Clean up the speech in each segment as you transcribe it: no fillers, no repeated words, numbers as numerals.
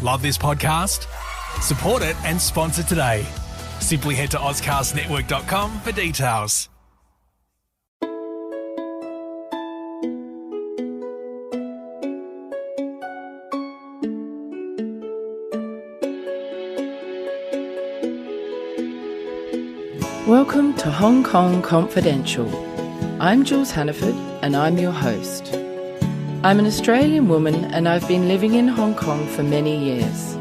Love this podcast? Support it and sponsor today. Simply head to AuscastNetwork.com for details. Welcome to Hong Kong Confidential. I'm Jules Hannaford and I'm your host. I'm an Australian woman and I've been living in Hong Kong for many years.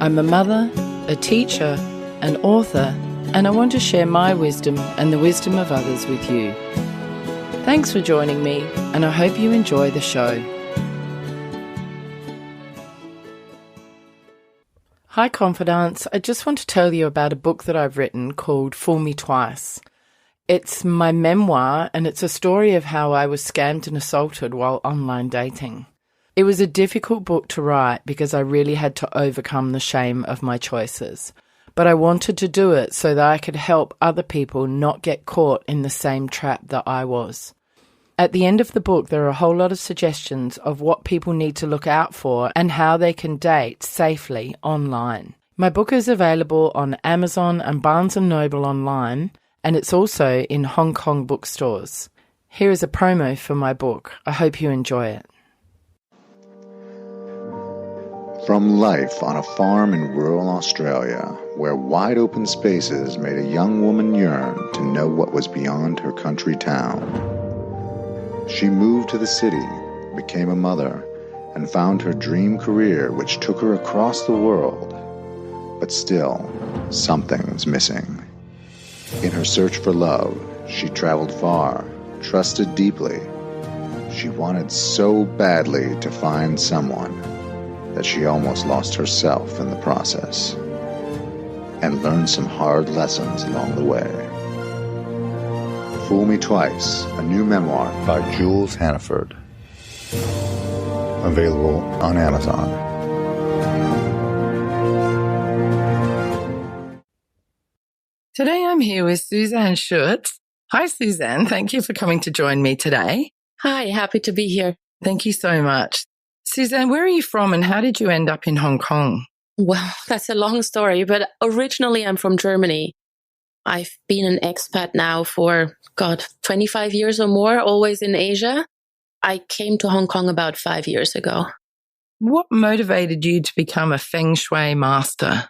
I'm a mother, a teacher, an author, and I want to share my wisdom and the wisdom of others with you. Thanks for joining me and I hope you enjoy the show. Hi Confidants, I just want to tell you about a book that I've written called Fool Me Twice. It's my memoir and it's a story of how I was scammed and assaulted while online dating. It was a difficult book to write because I really had to overcome the shame of my choices. But I wanted to do it so that I could help other people not get caught in the same trap that I was. At the end of the book, there are a whole lot of suggestions of what people need to look out for and how they can date safely online. My book is available on Amazon and Barnes & Noble online, and it's also in Hong Kong bookstores. Here is a promo for my book. I hope you enjoy it. From life on a farm in rural Australia, where wide open spaces made a young woman yearn to know what was beyond her country town. She moved to the city, became a mother, and found her dream career which took her across the world. But still, something was missing. In her search for love, she traveled far, trusted deeply. She wanted so badly to find someone that she almost lost herself in the process and learned some hard lessons along the way. Fool Me Twice, a new memoir by Jules Hannaford. Available on Amazon. Today I'm here with Susanne Schutz. Hi Susanne, thank you for coming to join me today. Hi, happy to be here. Thank you so much. Susanne, where are you from and how did you end up in Hong Kong? Well, that's a long story, but originally I'm from Germany. I've been an expat now for, 25 years or more, always in Asia. I came to Hong Kong about 5 years ago. What motivated you to become a Feng Shui master?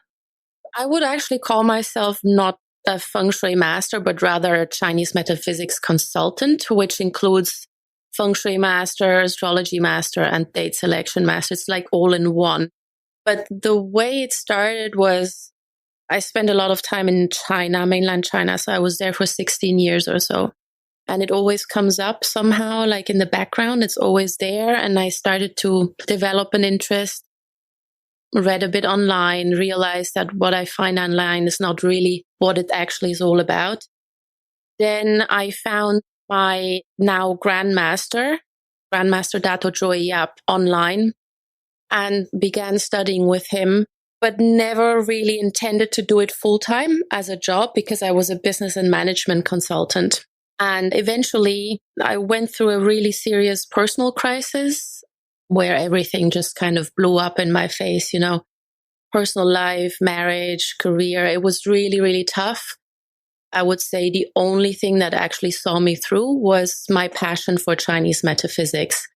I would actually call myself not a Feng Shui master, but rather a Chinese Metaphysics consultant, which includes Feng Shui master, astrology master, and date selection master. It's like all in one. But the way it started was I spent a lot of time in China, mainland China. So I was there for 16 years or so. And it always comes up somehow, like in the background, it's always there. And I started to develop an interest, read a bit online, realized that what I find online is not really what it actually is all about. Then I found my now Grandmaster Dato Joy Yap online and began studying with him, but never really intended to do it full time as a job because I was a business and management consultant. And eventually I went through a really serious personal crisis where everything just kind of blew up in my face, personal life, marriage, career. It was really, really tough. I would say the only thing that actually saw me through was my passion for Chinese metaphysics,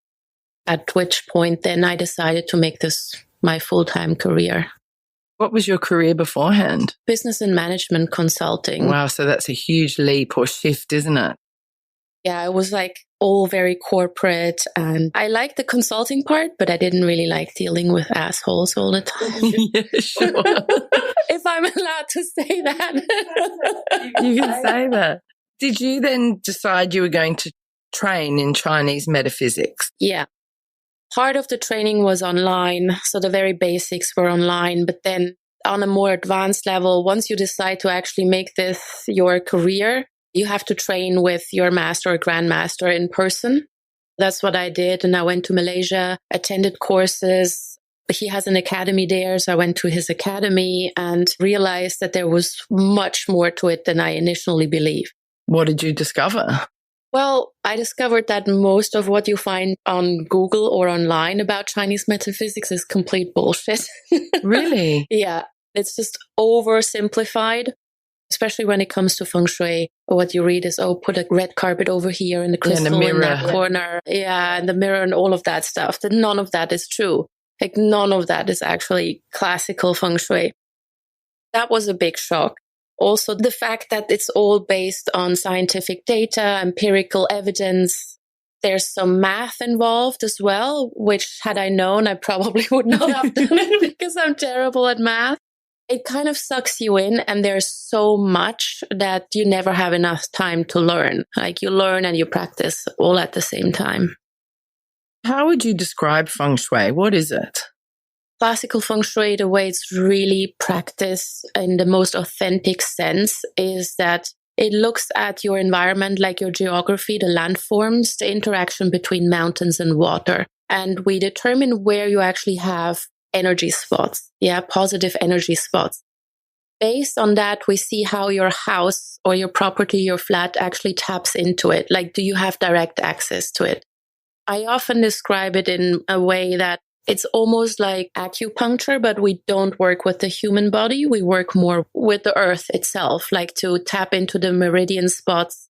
at which point then I decided to make this my full-time career. What was your career beforehand? Business and management consulting. Wow, so that's a huge leap or shift, isn't it? Yeah, it was like all very corporate and I liked the consulting part, but I didn't really like dealing with assholes all the time. Yeah, sure. If I'm allowed to say that. You can say that. Did you then decide you were going to train in Chinese metaphysics? Yeah. Part of the training was online, so the very basics were online, but then on a more advanced level, once you decide to actually make this your career, you have to train with your master or grandmaster in person. That's what I did. And I went to Malaysia, attended courses. He has an academy there. So I went to his academy and realized that there was much more to it than I initially believed. What did you discover? Well, I discovered that most of what you find on Google or online about Chinese metaphysics is complete bullshit. Really? Yeah, it's just oversimplified, especially when it comes to Feng Shui. What you read is, oh, put a red carpet over here and the crystal in that corner. Yeah, and the mirror and all of that stuff. That none of that is true. Like none of that is actually classical Feng Shui. That was a big shock. Also, the fact that it's all based on scientific data, empirical evidence. There's some math involved as well, which had I known, I probably would not have done it because I'm terrible at math. It kind of sucks you in, and there's so much that you never have enough time to learn. Like you learn and you practice all at the same time. How would you describe Feng Shui? What is it? Classical Feng Shui, the way it's really practiced in the most authentic sense, is that it looks at your environment like your geography, the landforms, the interaction between mountains and water. And we determine where you actually have energy spots, positive energy spots. Based on that, we see how your house or your property, your flat actually taps into it. Like, do you have direct access to it? I often describe it in a way that it's almost like acupuncture, but we don't work with the human body. We work more with the earth itself, like to tap into the meridian spots,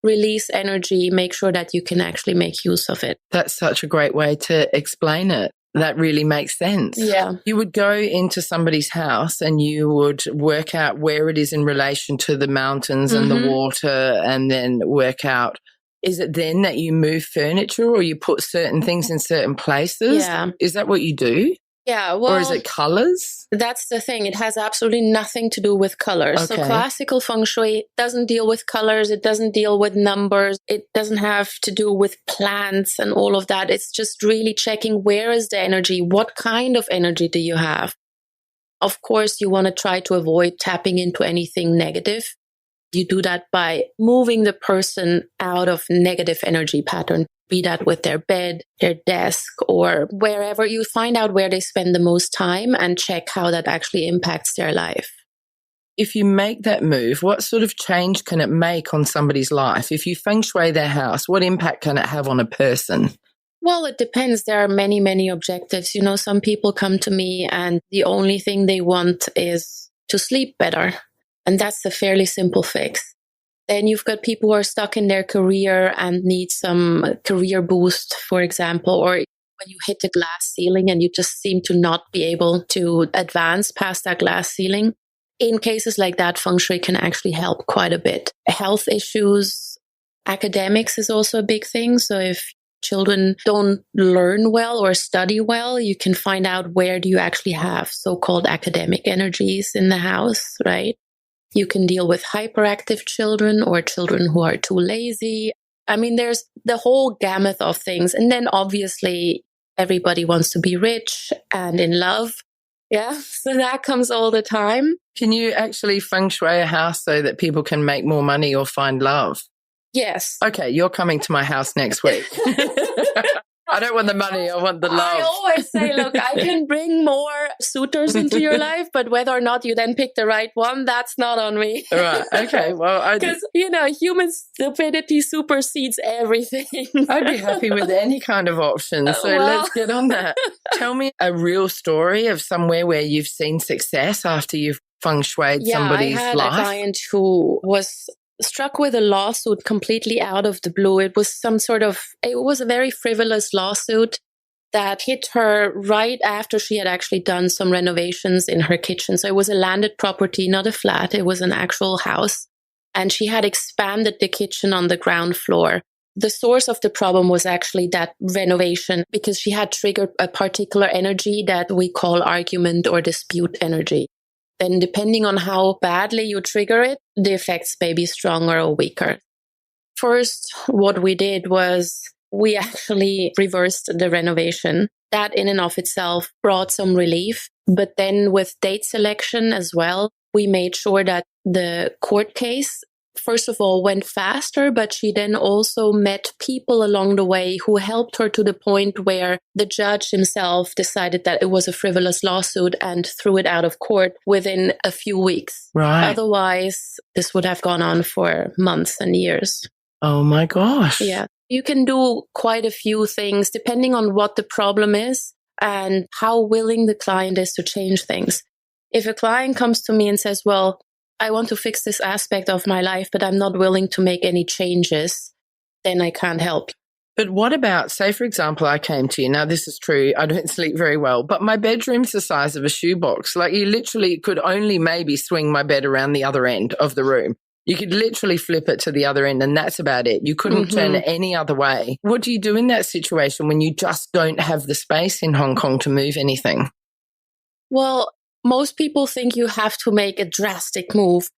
release energy, make sure that you can actually make use of it. That's such a great way to explain it. That really makes sense. Yeah. You would go into somebody's house and you would work out where it is in relation to the mountains and the water, and then work out, is it then that you move furniture or you put certain things in certain places? Yeah. Is that what you do? Yeah. Well, or is it colors? That's the thing. It has absolutely nothing to do with colors. Okay. So classical Feng Shui doesn't deal with colors. It doesn't deal with numbers. It doesn't have to do with plants and all of that. It's just really checking where is the energy? What kind of energy do you have? Of course, you want to try to avoid tapping into anything negative. You do that by moving the person out of negative energy pattern, be that with their bed, their desk, or wherever. You find out where they spend the most time and check how that actually impacts their life. If you make that move, what sort of change can it make on somebody's life? If you feng shui their house, what impact can it have on a person? Well, it depends. There are many, many objectives. You know, some people come to me and the only thing they want is to sleep better. And that's a fairly simple fix. Then you've got people who are stuck in their career and need some career boost, for example, or when you hit a glass ceiling and you just seem to not be able to advance past that glass ceiling. In cases like that, Feng Shui can actually help quite a bit. Health issues, academics is also a big thing. So if children don't learn well or study well, you can find out where do you actually have so-called academic energies in the house, right? You can deal with hyperactive children or children who are too lazy. I mean, there's the whole gamut of things. And then obviously everybody wants to be rich and in love. Yeah. So that comes all the time. Can you actually feng shui a house so that people can make more money or find love? Yes. Okay. You're coming to my house next week. I don't want the money. I want the love. I always say, look, I can bring more suitors into your life, but whether or not you then pick the right one, that's not on me. Right. Okay. Well, because, you know, human stupidity supersedes everything. I'd be happy with any kind of option. So let's get on that. Tell me a real story of somewhere where you've seen success after you've feng shuied somebody's life. I had a client who was struck with a lawsuit completely out of the blue. It was a very frivolous lawsuit that hit her right after she had actually done some renovations in her kitchen. So it was a landed property, not a flat. It was an actual house. And she had expanded the kitchen on the ground floor. The source of the problem was actually that renovation because she had triggered a particular energy that we call argument or dispute energy. Then depending on how badly you trigger it, the effects may be stronger or weaker. First, what we did was we actually reversed the renovation. That in and of itself brought some relief. But then with date selection as well, we made sure that the court case, first of all, went faster, but she then also met people along the way who helped her to the point where the judge himself decided that it was a frivolous lawsuit and threw it out of court within a few weeks. Right. Otherwise, this would have gone on for months and years. Oh my gosh. Yeah. You can do quite a few things depending on what the problem is and how willing the client is to change things. If a client comes to me and says, well, I want to fix this aspect of my life, but I'm not willing to make any changes, then I can't help. But what about, say, for example, I came to you. Now, this is true. I don't sleep very well, but my bedroom's the size of a shoebox. Like, you literally could only maybe swing my bed around the other end of the room. You could literally flip it to the other end, and that's about it. You couldn't turn it any other way. What do you do in that situation when you just don't have the space in Hong Kong to move anything? Well, most people think you have to make a drastic move.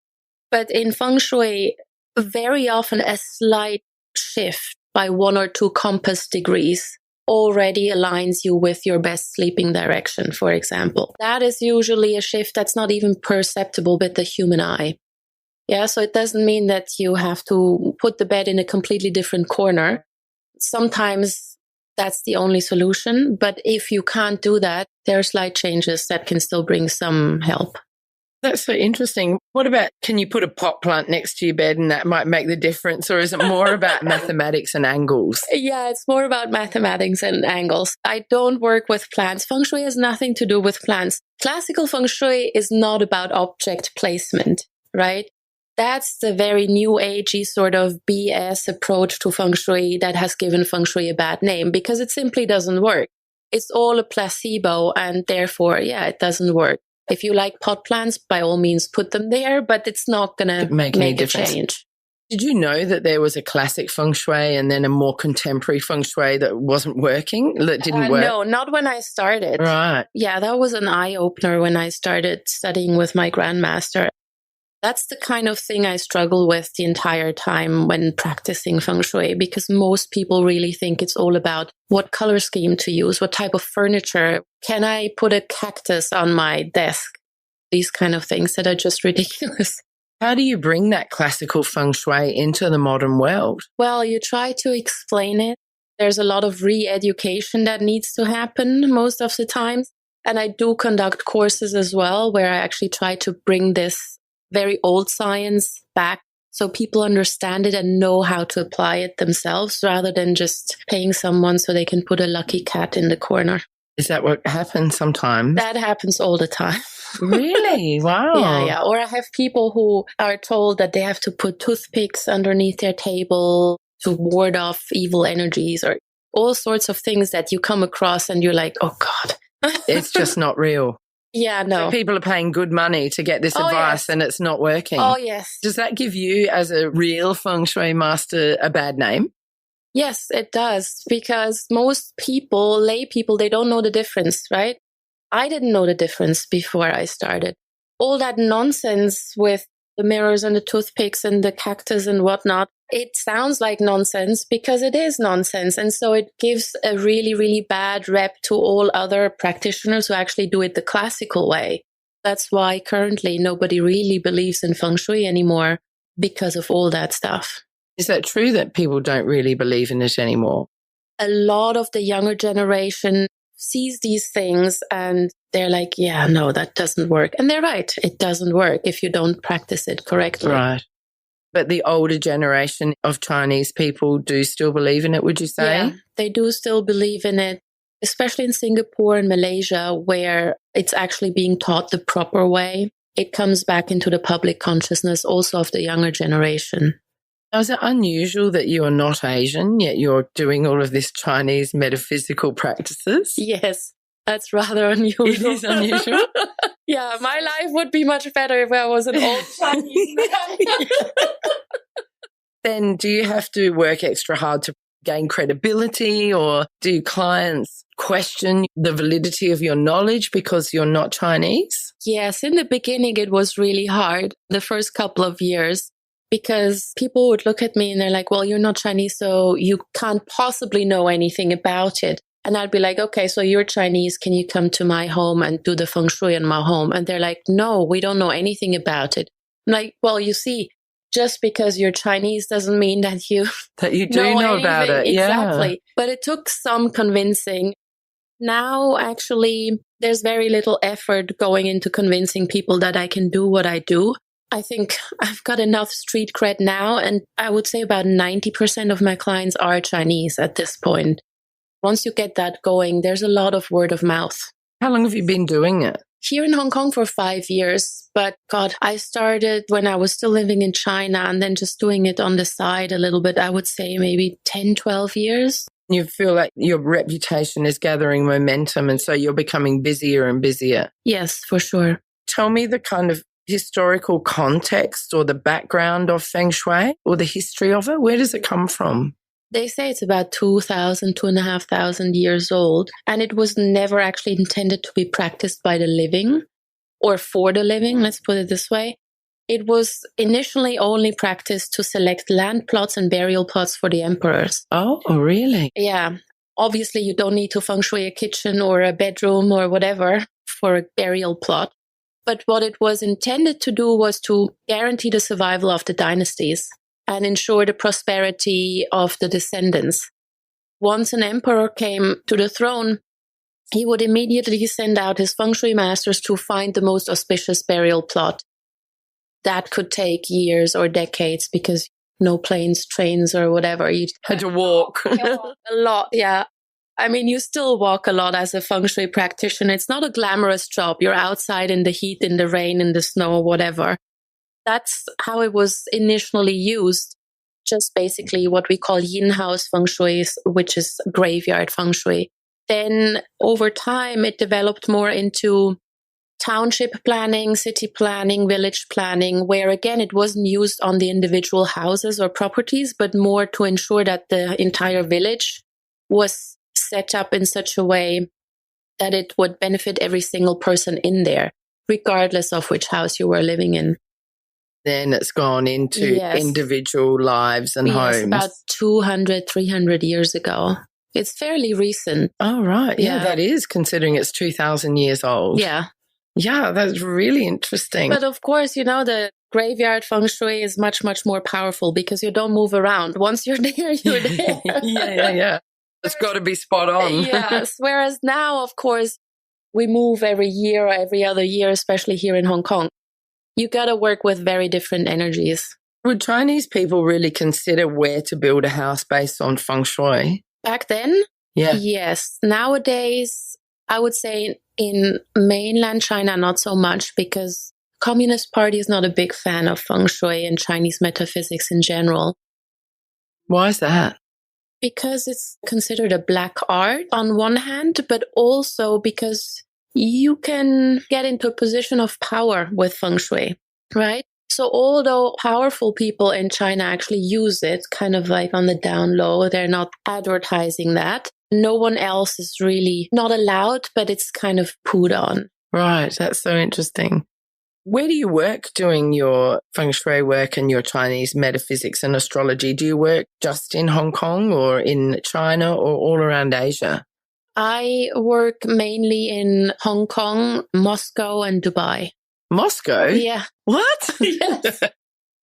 But in Feng Shui, very often a slight shift by 1 or 2 compass degrees already aligns you with your best sleeping direction, for example. That is usually a shift that's not even perceptible with the human eye. Yeah, so it doesn't mean that you have to put the bed in a completely different corner. Sometimes that's the only solution. But if you can't do that, there are slight changes that can still bring some help. That's so interesting. What about, can you put a pot plant next to your bed and that might make the difference? Or is it more about mathematics and angles? Yeah, it's more about mathematics and angles. I don't work with plants. Feng Shui has nothing to do with plants. Classical Feng Shui is not about object placement, right? That's the very new agey sort of BS approach to Feng Shui that has given Feng Shui a bad name because it simply doesn't work. It's all a placebo and therefore, it doesn't work. If you like pot plants, by all means, put them there, but it's not going to make a change. Did you know that there was a classic Feng Shui and then a more contemporary Feng Shui that wasn't working, that didn't work? No, not when I started. Right. Yeah, that was an eye-opener when I started studying with my grandmaster. That's the kind of thing I struggle with the entire time when practicing Feng Shui, because most people really think it's all about what color scheme to use, what type of furniture. Can I put a cactus on my desk? These kind of things that are just ridiculous. How do you bring that classical Feng Shui into the modern world? Well, you try to explain it. There's a lot of re-education that needs to happen most of the time. And I do conduct courses as well, where I actually try to bring this very old science back so people understand it and know how to apply it themselves rather than just paying someone so they can put a lucky cat in the corner. Is that what happens sometimes? That happens all the time. Really? Wow. Yeah. Or I have people who are told that they have to put toothpicks underneath their table to ward off evil energies or all sorts of things that you come across and you're like, oh God. It's just not real. Yeah, no. So people are paying good money to get this advice and it's not working. Oh, yes. Does that give you, as a real Feng Shui master, a bad name? Yes, it does. Because most people, lay people, they don't know the difference, right? I didn't know the difference before I started. All that nonsense with the mirrors and the toothpicks and the cactus and whatnot, it sounds like nonsense because it is nonsense. And so it gives a really, really bad rep to all other practitioners who actually do it the classical way. That's why currently nobody really believes in Feng Shui anymore because of all that stuff. Is that true that people don't really believe in it anymore? A lot of the younger generation sees these things and they're like, yeah, no, that doesn't work. And they're right. It doesn't work if you don't practice it correctly. Right. But the older generation of Chinese people do still believe in it, would you say? Yeah, they do still believe in it, especially in Singapore and Malaysia, where it's actually being taught the proper way. It comes back into the public consciousness also of the younger generation. Now, is it unusual that you are not Asian, yet you're doing all of this Chinese metaphysical practices? Yes, that's rather unusual. It is unusual? Yeah, my life would be much better if I was an old Chinese man. Then do you have to work extra hard to gain credibility, or do clients question the validity of your knowledge because you're not Chinese? Yes, in the beginning it was really hard, the first couple of years, because people would look at me and they're like, well, you're not Chinese, so you can't possibly know anything about it. And I'd be like, okay, so you're Chinese. Can you come to my home and do the Feng Shui in my home? And they're like, no, we don't know anything about it. I'm like, well, you see, just because you're Chinese doesn't mean that you do know about it. Exactly. Yeah. But it took some convincing. Now, actually, there's very little effort going into convincing people that I can do what I do. I think I've got enough street cred now, and I would say about 90% of my clients are Chinese at this point. Once you get that going, there's a lot of word of mouth. How long have you been doing it? Here in Hong Kong for 5 years. But God, I started when I was still living in China and then just doing it on the side a little bit. I would say maybe 10, 12 years. You feel like your reputation is gathering momentum, and so you're becoming busier and busier. Yes, for sure. Tell me the kind of historical context or the background of Feng Shui or the history of it. Where does it come from? They say it's about 2,500 years old, and it was never actually intended to be practiced by the living or for the living, let's put it this way. It was initially only practiced to select land plots and burial plots for the emperors. Oh, really? Yeah. Obviously, you don't need to feng shui a kitchen or a bedroom or whatever for a burial plot. But what it was intended to do was to guarantee the survival of the dynasties and ensure the prosperity of the descendants. Once an emperor came to the throne, he would immediately send out his feng shui masters to find the most auspicious burial plot. That could take years or decades because no planes, trains, or whatever. You had to walk. A lot, yeah. I mean, you still walk a lot as a feng shui practitioner. It's not a glamorous job. You're outside in the heat, in the rain, in the snow, whatever. That's how it was initially used. Just basically what we call yin house feng shui, which is graveyard feng shui. Then over time, it developed more into township planning, city planning, village planning, where again, it wasn't used on the individual houses or properties, but more to ensure that the entire village was set up in such a way that it would benefit every single person in there, regardless of which house you were living in. Then it's gone into individual lives and homes. About 200, 300 years ago. It's fairly recent. Oh, right. Yeah, that is, considering it's 2,000 years old. Yeah. Yeah, that's really interesting. But of course, the graveyard feng shui is much, much more powerful because you don't move around. Once you're there, you're there. Yeah. It's got to be spot on. Yes. Whereas now, of course, we move every year or every other year, especially here in Hong Kong. You got to work with very different energies. Would Chinese people really consider where to build a house based on feng shui? Back then? Yeah. Yes. Nowadays, I would say in mainland China, not so much because Communist Party is not a big fan of feng shui and Chinese metaphysics in general. Why is that? Because it's considered a black art on one hand, but also because you can get into a position of power with feng shui, right? So although powerful people in China actually use it kind of like on the down low, they're not advertising that. No one else is really not allowed, but it's kind of pooed on. Right. That's so interesting. Where do you work doing your feng shui work and your Chinese metaphysics and astrology? Do you work just in Hong Kong or in China or all around Asia? I work mainly in Hong Kong, Moscow, and Dubai. Moscow? Yeah. What? Yes.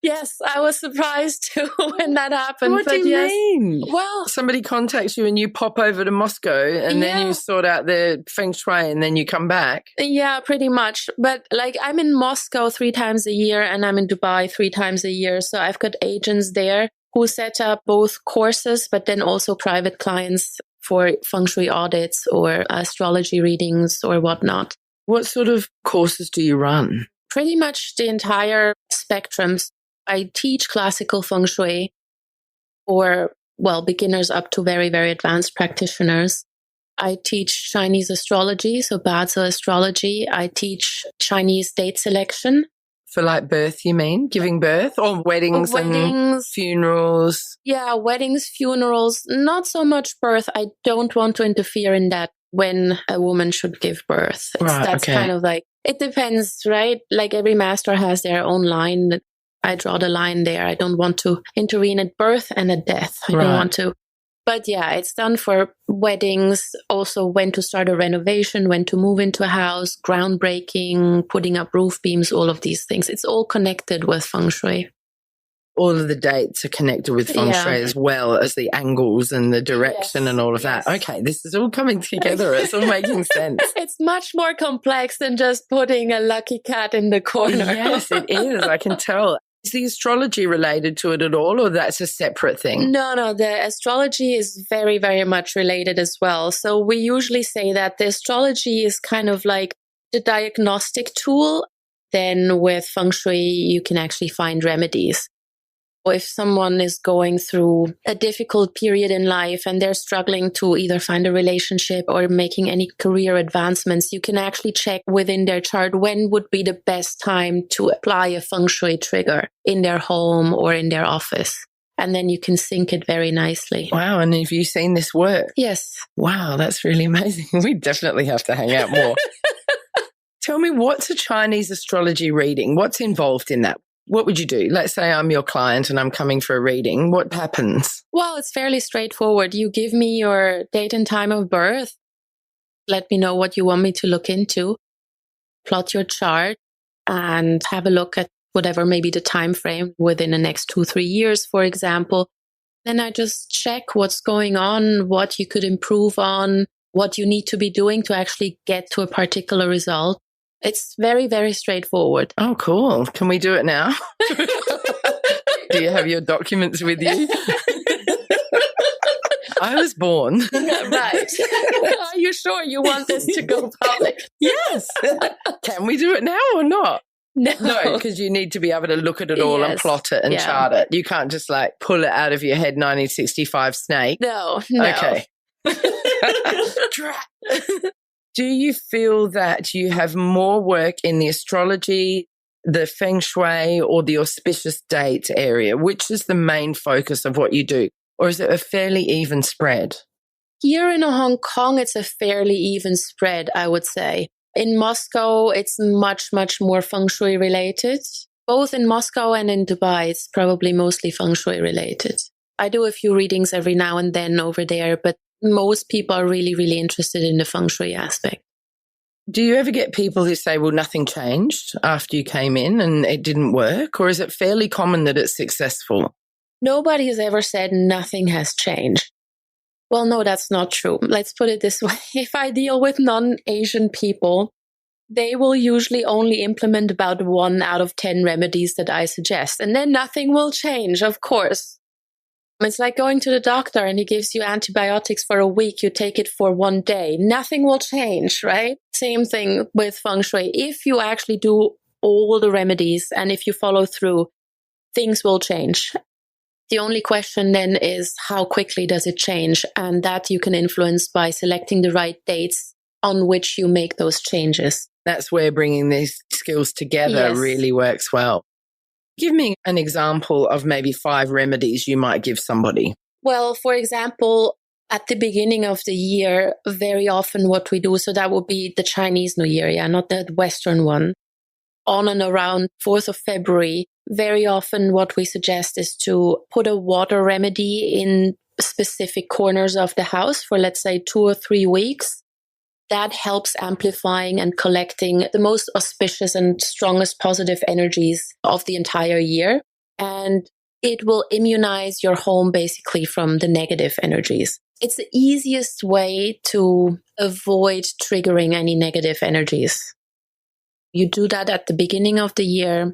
Yes, I was surprised too when that happened. What do you mean? Well, somebody contacts you and you pop over to Moscow and then you sort out the feng shui and then you come back? Yeah, pretty much. But I'm in Moscow 3 times a year and I'm in Dubai 3 times a year. So I've got agents there who set up both courses, but then also private clients for feng shui audits or astrology readings or whatnot. What sort of courses do you run? Pretty much the entire spectrum. I teach classical feng shui for, beginners up to very, very advanced practitioners. I teach Chinese astrology, so Bazi astrology. I teach Chinese date selection. For birth, you mean? Giving birth? Or weddings and funerals? Yeah, weddings, funerals. Not so much birth. I don't want to interfere in that when a woman should give birth. That's kind of it depends, right? Every master has their own line. I draw the line there. I don't want to intervene at birth and at death. I don't want to. But yeah, it's done for weddings, also when to start a renovation, when to move into a house, groundbreaking, putting up roof beams, all of these things. It's all connected with feng shui. all of the dates are connected with Feng Shui as well as the angles and the direction and all of that. Okay, this is all coming together. It's all making sense. It's much more complex than just putting a lucky cat in the corner. Yes, it is. I can tell. Is the astrology related to it at all, or that's a separate thing? No, the astrology is very, very much related as well. So we usually say that the astrology is kind of like the diagnostic tool. Then with Feng Shui, you can actually find remedies. If someone is going through a difficult period in life and they're struggling to either find a relationship or making any career advancements, you can actually check within their chart when would be the best time to apply a Feng Shui trigger in their home or in their office. And then you can sync it very nicely. Wow. And have you seen this work? Yes. Wow, that's really amazing. We definitely have to hang out more. Tell me, what's a Chinese astrology reading? What's involved in that? What would you do? Let's say I'm your client and I'm coming for a reading. What happens? Well, it's fairly straightforward. You give me your date and time of birth. Let me know what you want me to look into. Plot your chart and have a look at whatever may be the time frame within the next 2-3 years, for example. Then I just check what's going on, what you could improve on, what you need to be doing to actually get to a particular result. It's very, very straightforward. Oh, cool. Can we do it now? Do you have your documents with you? I was born. Right. Are you sure you want this to go public? Yes. Can we do it now or not? No, because you need to be able to look at it all and plot it and chart it. You can't just like pull it out of your head, 1965 snake. No. Okay. Do you feel that you have more work in the astrology, the Feng Shui, or the auspicious dates area? Which is the main focus of what you do? Or is it a fairly even spread? Here in Hong Kong, it's a fairly even spread, I would say. In Moscow, it's much, much more Feng Shui related. Both in Moscow and in Dubai, it's probably mostly Feng Shui related. I do a few readings every now and then over there, but most people are really, really interested in the Feng Shui aspect. Do you ever get people who say, well, nothing changed after you came in and it didn't work? Or is it fairly common that it's successful? Nobody has ever said nothing has changed. Well, no, that's not true. Let's put it this way. If I deal with non-Asian people, they will usually only implement about 1 out of 10 remedies that I suggest. And then nothing will change, of course. It's like going to the doctor and he gives you antibiotics for a week. You take it for 1 day. Nothing will change, right? Same thing with Feng Shui. If you actually do all the remedies and if you follow through, things will change. The only question then is how quickly does it change? And that you can influence by selecting the right dates on which you make those changes. That's where bringing these skills together really works well. Give me an example of maybe 5 remedies you might give somebody. Well, for example, at the beginning of the year, very often what we do, so that would be the Chinese New Year, not the Western one. On and around 4th of February, very often what we suggest is to put a water remedy in specific corners of the house for, let's say, 2 or 3 weeks. That helps amplifying and collecting the most auspicious and strongest positive energies of the entire year. And it will immunize your home basically from the negative energies. It's the easiest way to avoid triggering any negative energies. You do that at the beginning of the year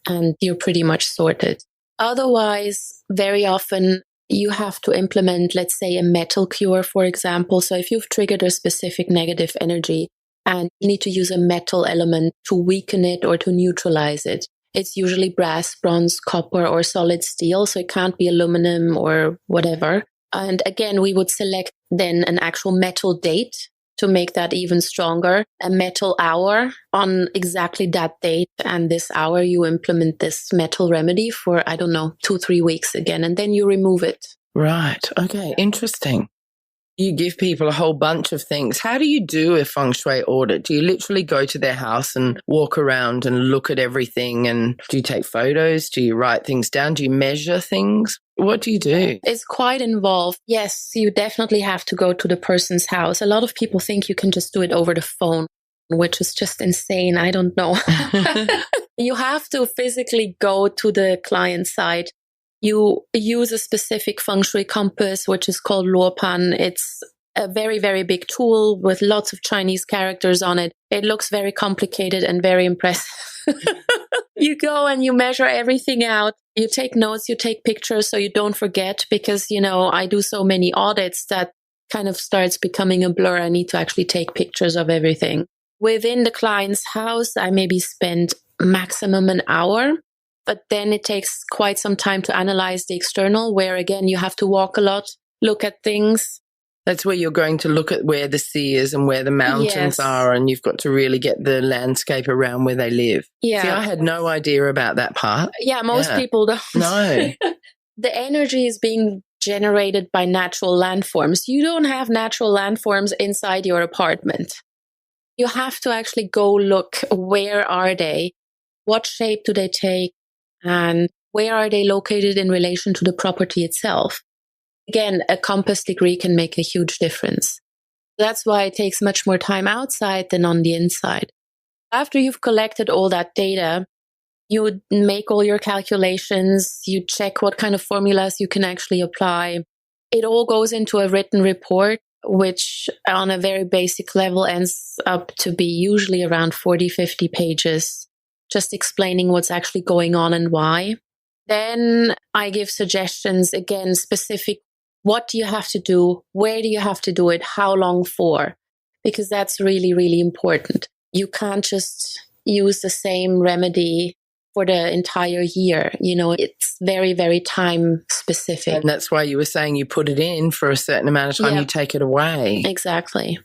and you're pretty much sorted. Otherwise, very often you have to implement, let's say, a metal cure, for example. So if you've triggered a specific negative energy and you need to use a metal element to weaken it or to neutralize it, it's usually brass, bronze, copper, or solid steel. So it can't be aluminum or whatever. And again, we would select then an actual metal date to make that even stronger, a metal hour on exactly that date. And this hour, you implement this metal remedy for, 2-3 weeks again, and then you remove it. Right. Okay. Interesting. You give people a whole bunch of things. How do you do a Feng Shui audit? Do you literally go to their house and walk around and look at everything? And do you take photos? Do you write things down? Do you measure things? What do you do? It's quite involved. Yes, you definitely have to go to the person's house. A lot of people think you can just do it over the phone, which is just insane. I don't know. You have to physically go to the client site You use a specific Feng Shui compass, which is called Luopan. It's a very, very big tool with lots of Chinese characters on it. It looks very complicated and very impressive. You go and you measure everything out. You take notes, you take pictures so you don't forget, because, I do so many audits that kind of starts becoming a blur. I need to actually take pictures of everything. Within the client's house, I maybe spend maximum an hour, but then it takes quite some time to analyze the external, where again, you have to walk a lot, look at things. That's where you're going to look at where the sea is and where the mountains are, and you've got to really get the landscape around where they live. Yeah. See, I had no idea about that part. Yeah, most people don't. No. The energy is being generated by natural landforms. You don't have natural landforms inside your apartment. You have to actually go look, where are they? What shape do they take? And where are they located in relation to the property itself? Again, a compass degree can make a huge difference. That's why it takes much more time outside than on the inside. After you've collected all that data, you make all your calculations, you check what kind of formulas you can actually apply. It all goes into a written report, which on a very basic level ends up to be usually around 40, 50 pages, just explaining what's actually going on and why. Then I give suggestions, again, specific. What do you have to do? Where do you have to do it? How long for? Because that's really, really important. You can't just use the same remedy for the entire year. It's very, very time specific. And that's why you were saying you put it in for a certain amount of time, you take it away. Exactly.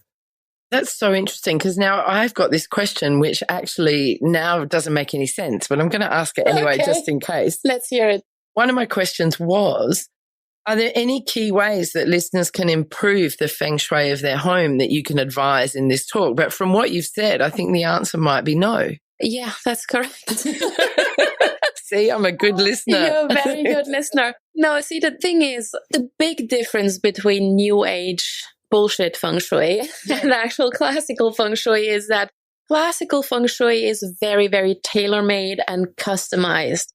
That's so interesting, because now I've got this question which actually now doesn't make any sense, but I'm going to ask it anyway, just in case. Let's hear it. One of my questions was, are there any key ways that listeners can improve the feng shui of their home that you can advise in this talk? But from what you've said, I think the answer might be no. Yeah, that's correct. See, I'm a good listener. You're a very good listener. No, see, the thing is, the big difference between New Age bullshit feng shui and actual classical feng shui is that classical feng shui is very, very tailor-made and customized.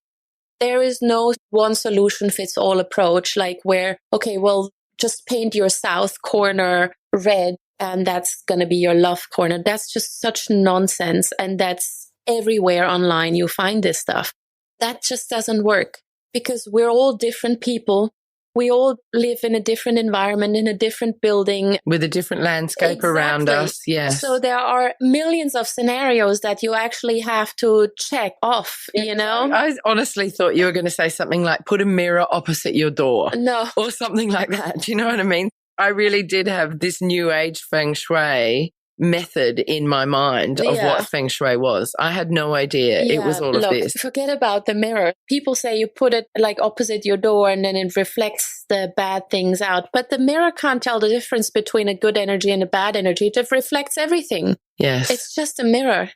There is no one solution fits all approach, like where, okay, well, just paint your south corner red and that's going to be your love corner. That's just such nonsense. And that's everywhere online. You find this stuff. That just doesn't work, because we're all different people. We all live in a different environment, in a different building. With a different landscape around us, yes. So there are millions of scenarios that you actually have to check off, I honestly thought you were going to say something like put a mirror opposite your door. No. Or something like that. Do you know what I mean? I really did have this new age feng shui method in my mind of what feng shui was. I had no idea it was all of this. Forget about the mirror. People say you put it like opposite your door and then it reflects the bad things out. But the mirror can't tell the difference between a good energy and a bad energy. It just reflects everything. Yes. It's just a mirror.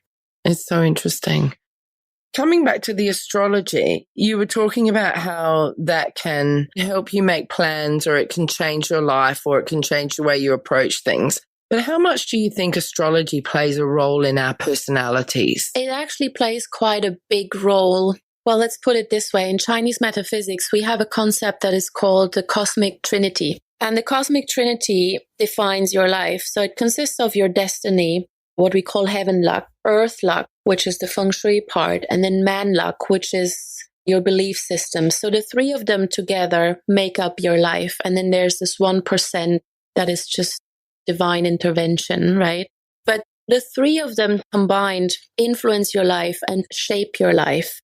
It's so interesting. Coming back to the astrology, you were talking about how that can help you make plans, or it can change your life, or it can change the way you approach things. But how much do you think astrology plays a role in our personalities? It actually plays quite a big role. Well, let's put it this way. In Chinese metaphysics, we have a concept that is called the cosmic trinity. And the cosmic trinity defines your life. So it consists of your destiny, what we call heaven luck, earth luck, which is the feng shui part, and then man luck, which is your belief system. So the three of them together make up your life. And then there's this 1% that is just divine intervention, right? But the three of them combined influence your life and shape your life.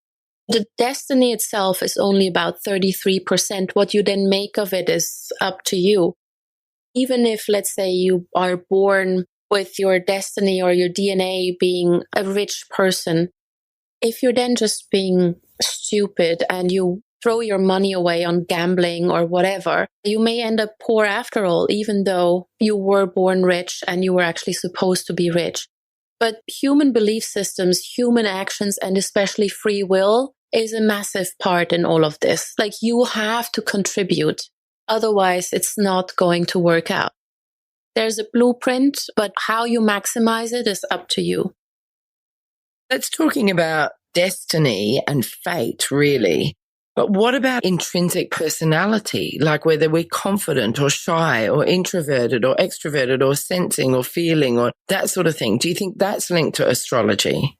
The destiny itself is only about 33%. What you then make of it is up to you. Even if, let's say, you are born with your destiny or your DNA being a rich person, if you're then just being stupid and you throw your money away on gambling or whatever, you may end up poor after all, even though you were born rich and you were actually supposed to be rich. But human belief systems, human actions, and especially free will is a massive part in all of this. Like, you have to contribute. Otherwise, it's not going to work out. There's a blueprint, but how you maximize it is up to you. Let's talking about destiny and fate, really. But what about intrinsic personality, like whether we're confident or shy or introverted or extroverted or sensing or feeling or that sort of thing? Do you think that's linked to astrology?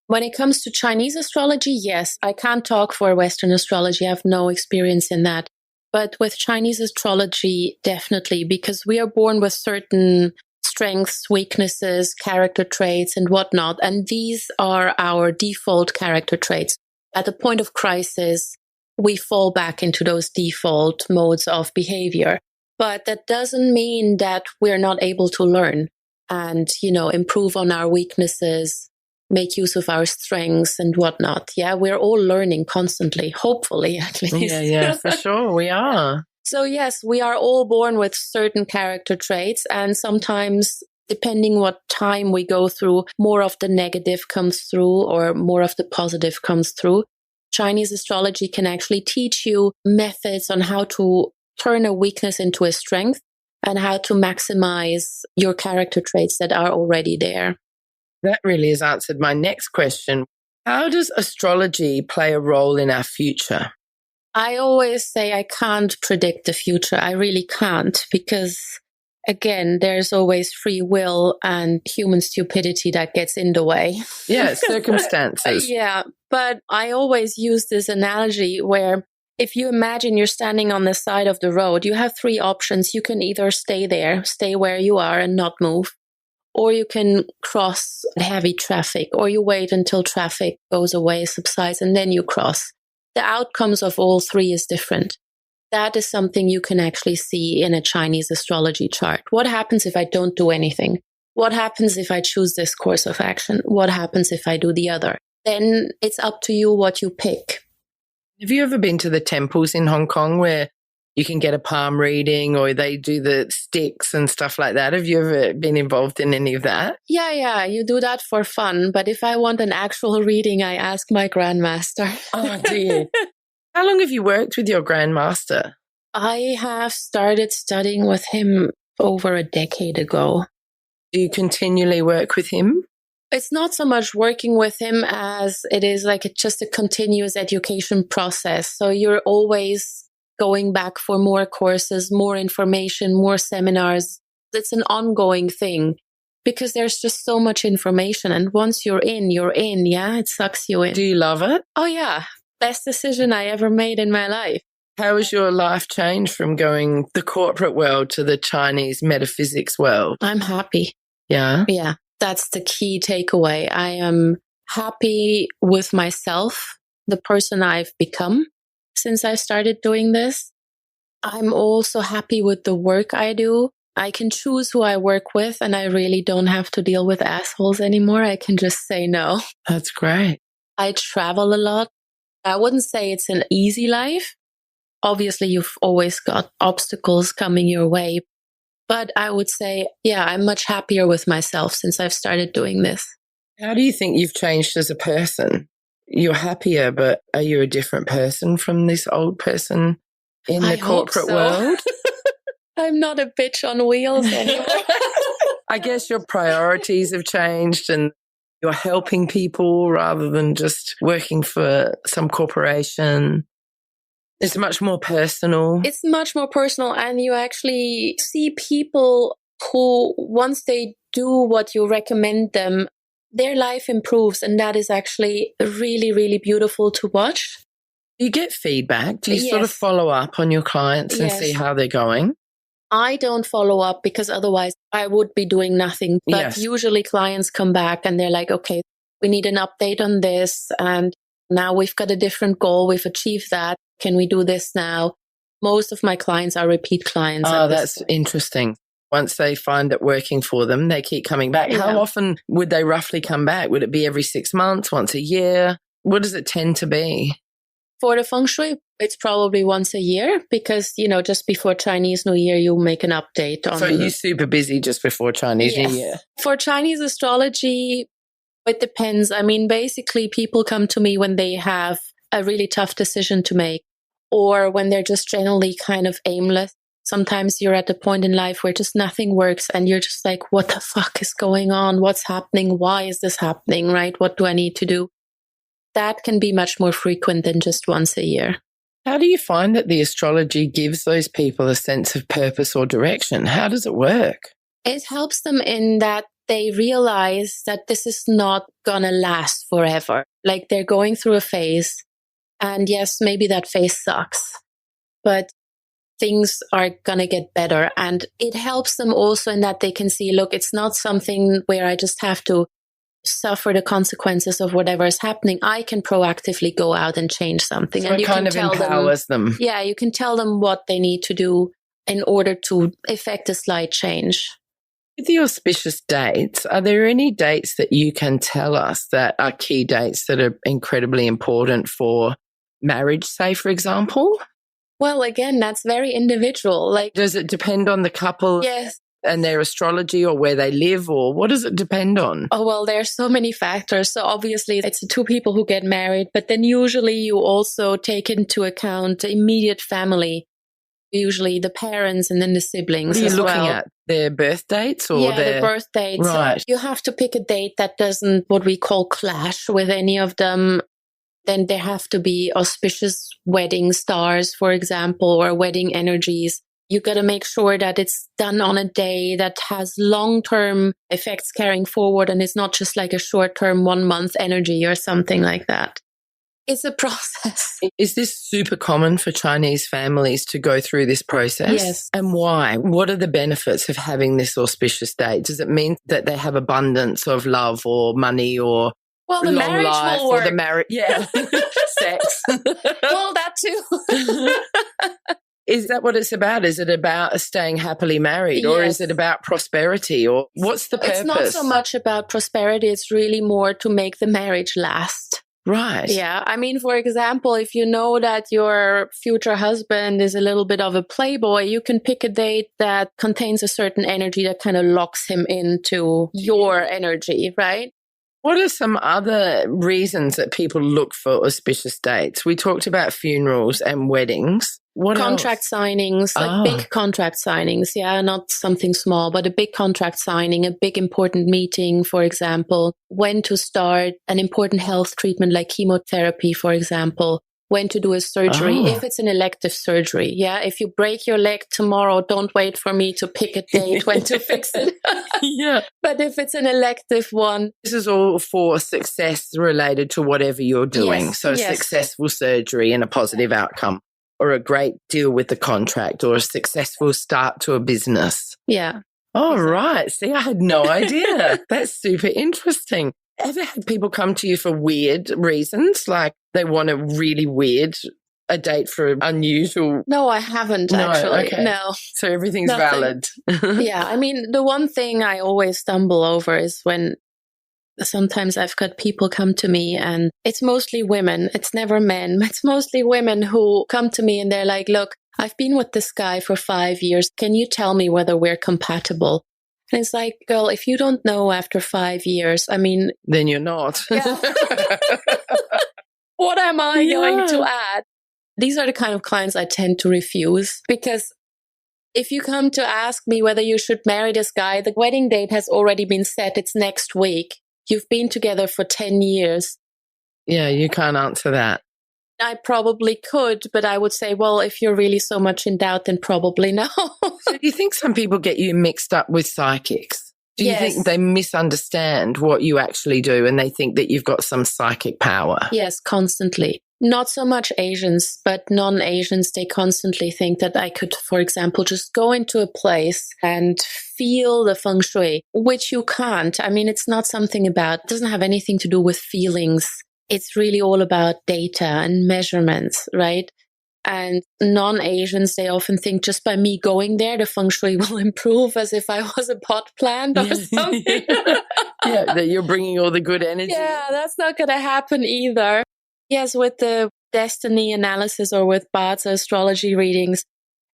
When it comes to Chinese astrology, yes. I can't talk for Western astrology. I have no experience in that. But with Chinese astrology, definitely, because we are born with certain strengths, weaknesses, character traits, and whatnot. And these are our default character traits. At the point of crisis, we fall back into those default modes of behavior. But that doesn't mean that we're not able to learn and, improve on our weaknesses, make use of our strengths and whatnot. Yeah, we're all learning constantly, hopefully at least. Yeah, for sure, we are. So yes, we are all born with certain character traits, and sometimes, depending what time we go through, more of the negative comes through or more of the positive comes through. Chinese astrology can actually teach you methods on how to turn a weakness into a strength and how to maximize your character traits that are already there. That really has answered my next question. How does astrology play a role in our future? I always say I can't predict the future. I really can't, because again, there's always free will and human stupidity that gets in the way. Yeah, circumstances. Yeah, but I always use this analogy where if you imagine you're standing on the side of the road, you have three options. You can either stay there, stay where you are and not move, or you can cross heavy traffic, or you wait until traffic goes away, subsides, and then you cross. The outcomes of all three is different. That is something you can actually see in a Chinese astrology chart. What happens if I don't do anything? What happens if I choose this course of action? What happens if I do the other? Then it's up to you what you pick. Have you ever been to the temples in Hong Kong where you can get a palm reading or they do the sticks and stuff like that? Have you ever been involved in any of that? Yeah, you do that for fun. But if I want an actual reading, I ask my grandmaster. Oh, do you? How long have you worked with your grandmaster? I have started studying with him over a decade ago. Do you continually work with him? It's not so much working with him as it is just a continuous education process. So you're always going back for more courses, more information, more seminars. It's an ongoing thing because there's just so much information. And once you're in. Yeah, it sucks you in. Do you love it? Oh, yeah. Best decision I ever made in my life. How has your life changed from going the corporate world to the Chinese metaphysics world? I'm happy. Yeah? Yeah, that's the key takeaway. I am happy with myself, the person I've become since I started doing this. I'm also happy with the work I do. I can choose who I work with, and I really don't have to deal with assholes anymore. I can just say no. That's great. I travel a lot. I wouldn't say it's an easy life. Obviously, you've always got obstacles coming your way. But I would say, yeah, I'm much happier with myself since I've started doing this. How do you think you've changed as a person? You're happier, but are you a different person from this old person in the corporate world? I'm not a bitch on wheels anymore. I guess your priorities have changed and you're helping people rather than just working for some corporation. It's much more personal. It's much more personal, and you actually see people who, once they do what you recommend them, their life improves, and that is actually really, really beautiful to watch. Do you get feedback? Do you sort of follow up on your clients and see how they're going? I don't follow up because otherwise I would be doing nothing. But usually clients come back and they're like, okay, we need an update on this, and now we've got a different goal. We've achieved that. Can we do this now? Most of my clients are repeat clients. Oh, that's interesting. Once they find it working for them, they keep coming back. Yeah. How often would they roughly come back? Would it be every 6 months, once a year? What does it tend to be? For the Feng Shui, it's probably once a year because, just before Chinese New Year, you make an update on. So you're super busy just before Chinese New Year? For Chinese astrology, it depends. I mean, basically, people come to me when they have a really tough decision to make or when they're just generally kind of aimless. Sometimes you're at the point in life where just nothing works and you're just like, what the fuck is going on? What's happening? Why is this happening? Right? What do I need to do? That can be much more frequent than just once a year. How do you find that the astrology gives those people a sense of purpose or direction? How does it work? It helps them in that they realize that this is not going to last forever. Like they're going through a phase, and yes, maybe that phase sucks, but things are going to get better. And it helps them also in that they can see, look, it's not something where I just have to suffer the consequences of whatever is happening. I can proactively go out and change something. So and it kind of empowers them. Yeah, you can tell them what they need to do in order to effect a slight change. With the auspicious dates, are there any dates that you can tell us that are key dates that are incredibly important for marriage, say, for example? Well, again, that's very individual. Like, does it depend on the couple? Yes. And their astrology, or where they live, or what does it depend on? Oh, well, there are so many factors. So obviously it's the two people who get married, but then usually you also take into account the immediate family, usually the parents and then the siblings. What are you as looking well. at? Their birth dates? Or their birth dates. Right. So you have to pick a date that doesn't, what we call, clash with any of them. Then there have to be auspicious wedding stars, for example, or wedding energies. You got to make sure that it's done on a day that has long-term effects carrying forward, and it's not just like a short-term 1 month energy or something like that. It's a process. Is this super common for Chinese families to go through this process? Yes. And why? What are the benefits of having this auspicious date? Does it mean that they have abundance of love or money or well, the long marriage life will work. or the marriage? Yeah. Sex. Well, that too. Is that what it's about? Is it about staying happily married, or is it about prosperity, or what's the purpose? It's not so much about prosperity. It's really more to make the marriage last. Right. Yeah. I mean, for example, if you know that your future husband is a little bit of a playboy, you can pick a date that contains a certain energy that kind of locks him into your energy, right? What are some other reasons that people look for auspicious dates? We talked about funerals and weddings. What contract else? Signings, like big contract signings. Yeah, not something small, but a big contract signing, a big important meeting, for example. When to start an important health treatment like chemotherapy, for example. When to do a surgery, if it's an elective surgery. Yeah, if you break your leg tomorrow, don't wait for me to pick a date when to fix it. Yeah. But if it's an elective one. This is all for success related to whatever you're doing. Yes, so successful surgery and a positive outcome, or a great deal with the contract, or a successful start to a business. Yeah. Oh, exactly. Right. See, I had no idea. That's super interesting. Ever had people come to you for weird reasons, like they want a really weird a date for unusual? No, I haven't actually. Okay. No. So everything's valid. Yeah. I mean, the one thing I always stumble over is when sometimes I've got people come to me, and it's mostly women. It's never men. It's mostly women who come to me and they're like, look, I've been with this guy for 5 years. Can you tell me whether we're compatible? And it's like, girl, if you don't know after 5 years, I mean... Then you're not. Yeah. What am I going to add? These are the kind of clients I tend to refuse, because if you come to ask me whether you should marry this guy, the wedding date has already been set. It's next week. You've been together for 10 years. Yeah, you can't answer that. I probably could, but I would say, well, if you're really so much in doubt, then probably no. So do you think some people get you mixed up with psychics? Do you think they misunderstand what you actually do and they think that you've got some psychic power? Yes, constantly. Not so much Asians, but non-Asians, they constantly think that I could, for example, just go into a place and feel the Feng Shui, which you can't. I mean, it's not something about, it doesn't have anything to do with feelings. It's really all about data and measurements, right? And non-Asians, they often think just by me going there, the Feng Shui will improve, as if I was a pot plant or something. Yeah, that you're bringing all the good energy. Yeah, that's not going to happen either. Yes, with the destiny analysis or with Bart's astrology readings,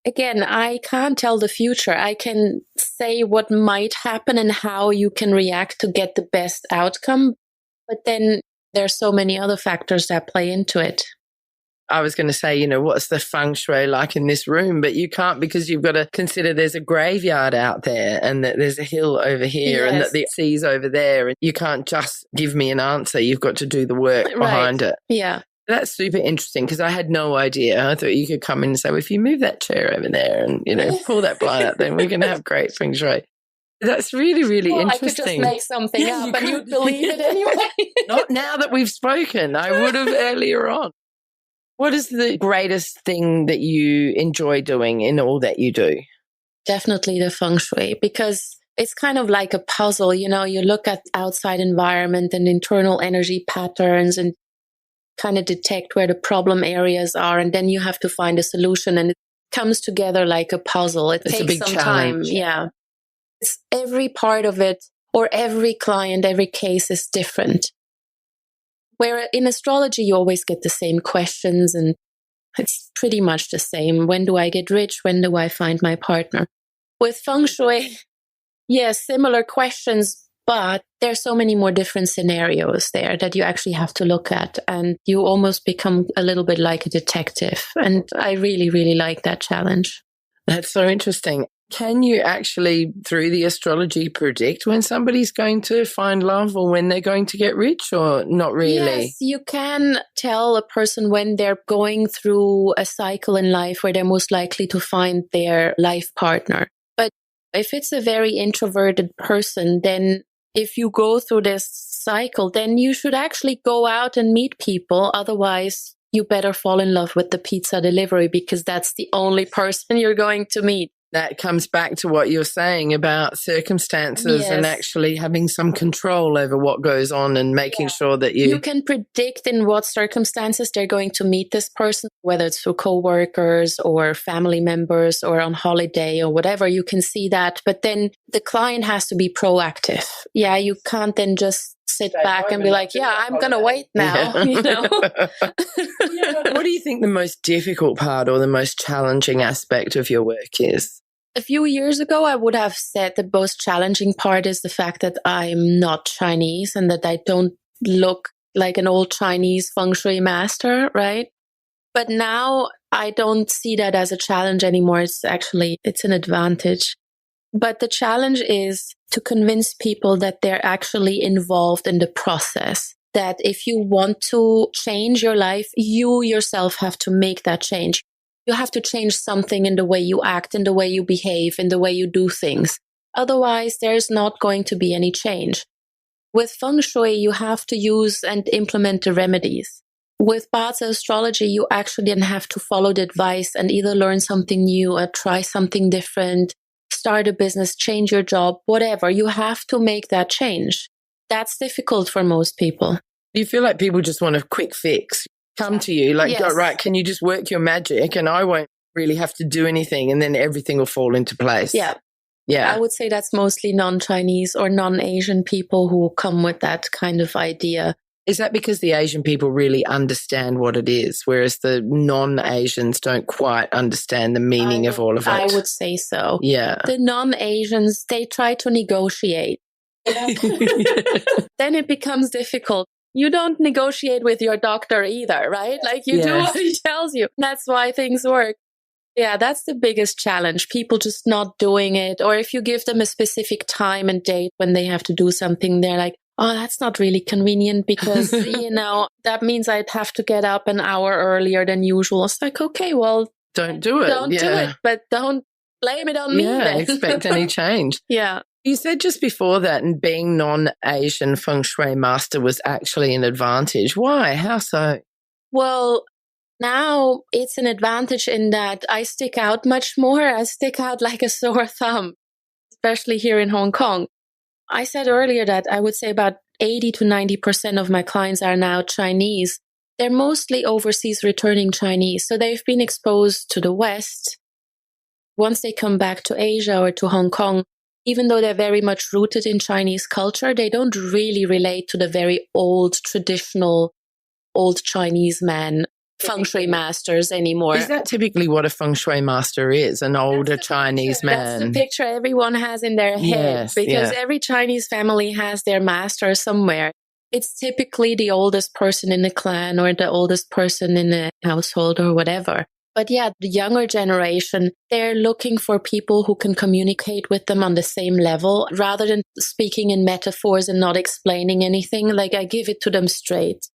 again, I can't tell the future. I can say what might happen and how you can react to get the best outcome. But then there's so many other factors that play into it. I was going to say, what's the Feng Shui like in this room? But you can't, because you've got to consider there's a graveyard out there and that there's a hill over here and that the sea's over there. And you can't just give me an answer. You've got to do the work behind it. Yeah. That's super interesting because I had no idea. I thought you could come in and say, well, if you move that chair over there and, pull that blind out, then we're going to have great Feng Shui. That's really, really interesting. I could just make something up and you'd believe it anyway. Not now that we've spoken. I would have earlier on. What is the greatest thing that you enjoy doing in all that you do? Definitely the Feng Shui, because it's kind of like a puzzle. You look at outside environment and internal energy patterns and kind of detect where the problem areas are, and then you have to find a solution, and it comes together like a puzzle. It takes a big some challenge. time. Yeah. It's every part of it, or every client, every case is different. Where in astrology, you always get the same questions, and it's pretty much the same. When do I get rich? When do I find my partner? With Feng Shui, yes, similar questions, but there's so many more different scenarios there that you actually have to look at, and you almost become a little bit like a detective. And I really, really like that challenge. That's so interesting. Can you actually, through the astrology, predict when somebody's going to find love or when they're going to get rich, or not really? Yes, you can tell a person when they're going through a cycle in life where they're most likely to find their life partner. But if it's a very introverted person, then if you go through this cycle, then you should actually go out and meet people. Otherwise, you better fall in love with the pizza delivery, because that's the only person you're going to meet. That comes back to what you're saying about circumstances and actually having some control over what goes on and making sure that you can predict in what circumstances they're going to meet this person, whether it's through co-workers or family members or on holiday or whatever. You can see that. But then the client has to be proactive. Yeah, you can't then just sit back and be like, I'm going to wait now. What do you think the most difficult part or the most challenging aspect of your work is? A few years ago, I would have said the most challenging part is the fact that I'm not Chinese and that I don't look like an old Chinese Feng Shui master, right? But now I don't see that as a challenge anymore. It's an advantage. But the challenge is to convince people that they're actually involved in the process. That if you want to change your life, you yourself have to make that change. You have to change something in the way you act, in the way you behave, in the way you do things. Otherwise, there's not going to be any change. With Feng Shui, you have to use and implement the remedies. With Bazi astrology, you actually then have to follow the advice and either learn something new or try something different, start a business, change your job, whatever. You have to make that change. That's difficult for most people. Do you feel like people just want a quick fix? Come to you, like, go, right, can you just work your magic and I won't really have to do anything and then everything will fall into place? Yeah. Yeah. I would say that's mostly non-Chinese or non-Asian people who come with that kind of idea. Is that because the Asian people really understand what it is, whereas the non-Asians don't quite understand the meaning of all of it? I would say so. Yeah. The non-Asians, they try to negotiate. Then it becomes difficult. You don't negotiate with your doctor either, right? Like you do what he tells you. That's why things work. Yeah, that's the biggest challenge. People just not doing it. Or if you give them a specific time and date when they have to do something, they're like, oh, that's not really convenient because, that means I'd have to get up an hour earlier than usual. It's like, okay, well, don't do it. Don't do it, but don't blame it on me. Yeah, expect any change. Yeah. You said just before that, and being non-Asian Feng Shui master was actually an advantage. Why? How so? Well, now it's an advantage in that I stick out much more. I stick out like a sore thumb, especially here in Hong Kong. I said earlier that I would say about 80 to 90% of my clients are now Chinese. They're mostly overseas returning Chinese. So they've been exposed to the West. Once they come back to Asia or to Hong Kong, even though they're very much rooted in Chinese culture, they don't really relate to the very old, traditional, old Chinese man Feng Shui masters anymore. Is that typically what a Feng Shui master is, an older Chinese man? That's the picture everyone has in their head, because every Chinese family has their master somewhere. It's typically the oldest person in the clan or the oldest person in the household or whatever. But yeah, the younger generation, they're looking for people who can communicate with them on the same level rather than speaking in metaphors and not explaining anything. Like I give it to them straight.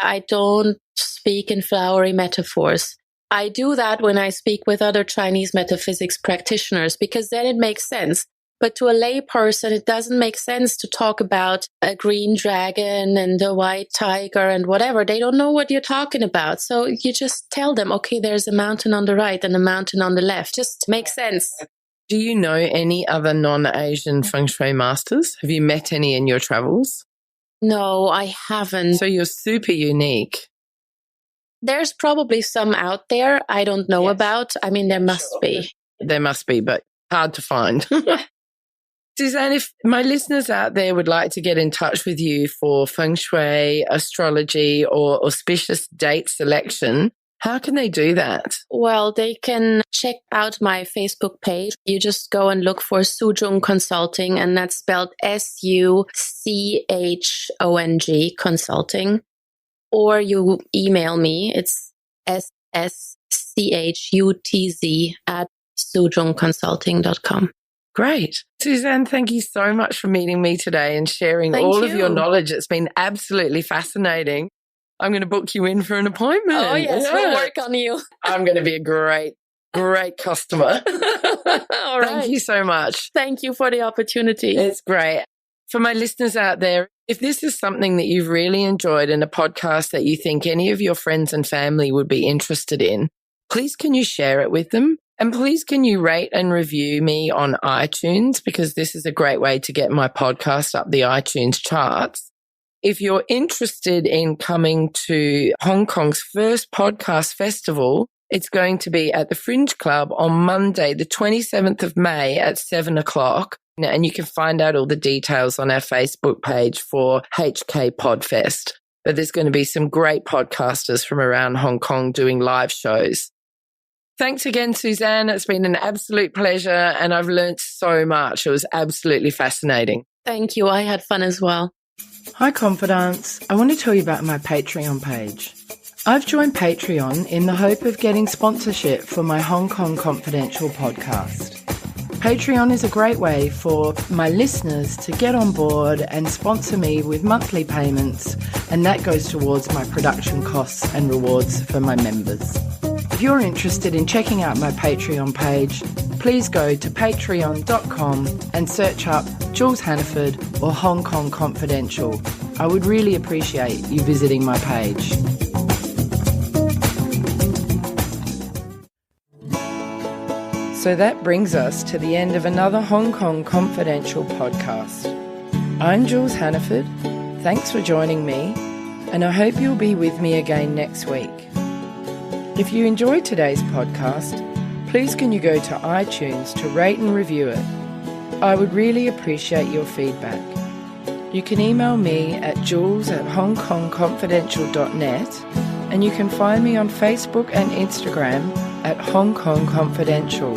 I don't speak in flowery metaphors. I do that when I speak with other Chinese metaphysics practitioners because then it makes sense. But to a lay person, it doesn't make sense to talk about a green dragon and a white tiger and whatever. They don't know what you're talking about. So you just tell them, okay, there's a mountain on the right and a mountain on the left. Just makes sense. Do you know any other non-Asian Feng Shui masters? Have you met any in your travels? No, I haven't. So you're super unique. There's probably some out there I don't know about. I mean, there must be. There must be, but hard to find. Susanne, if my listeners out there would like to get in touch with you for Feng Shui, astrology, or auspicious date selection, how can they do that? Well, they can check out my Facebook page. You just go and look for Suzhong Consulting, and that's spelled SUCHONG Consulting. Or you email me. It's sschutz@suzhongconsulting.com. Great. Susanne, thank you so much for meeting me today and sharing all of your knowledge. It's been absolutely fascinating. I'm going to book you in for an appointment. Oh, yes, we'll work on you. I'm going to be a great customer. All right. Thank you so much. Thank you for the opportunity. It's great. For my listeners out there, if this is something that you've really enjoyed and a podcast that you think any of your friends and family would be interested in, please can you share it with them? And please can you rate and review me on iTunes, because this is a great way to get my podcast up the iTunes charts. If you're interested in coming to Hong Kong's first podcast festival, it's going to be at the Fringe Club on Monday, the 27th of May at 7:00. And you can find out all the details on our Facebook page for HK Podfest. But there's going to be some great podcasters from around Hong Kong doing live shows. Thanks again, Susanne. It's been an absolute pleasure and I've learned so much. It was absolutely fascinating. Thank you. I had fun as well. Hi, Confidants. I want to tell you about my Patreon page. I've joined Patreon in the hope of getting sponsorship for my Hong Kong Confidential podcast. Patreon is a great way for my listeners to get on board and sponsor me with monthly payments, and that goes towards my production costs and rewards for my members. If you're interested in checking out my Patreon page, please go to patreon.com and search up Jules Hannaford or Hong Kong Confidential. I would really appreciate you visiting my page. So that brings us to the end of another Hong Kong Confidential podcast. I'm Jules Hannaford. Thanks for joining me, and I hope you'll be with me again next week. If you enjoyed today's podcast, please can you go to iTunes to rate and review it. I would really appreciate your feedback. You can email me at jules@hongkongconfidential.net, and you can find me on Facebook and Instagram at Hong Kong Confidential.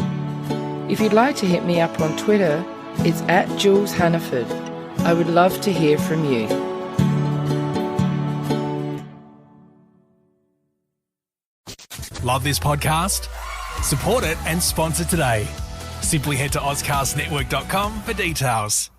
If you'd like to hit me up on Twitter, it's at Jules Hannaford. I would love to hear from you. Love this podcast? Support it and sponsor today. Simply head to AuscastNetwork.com for details.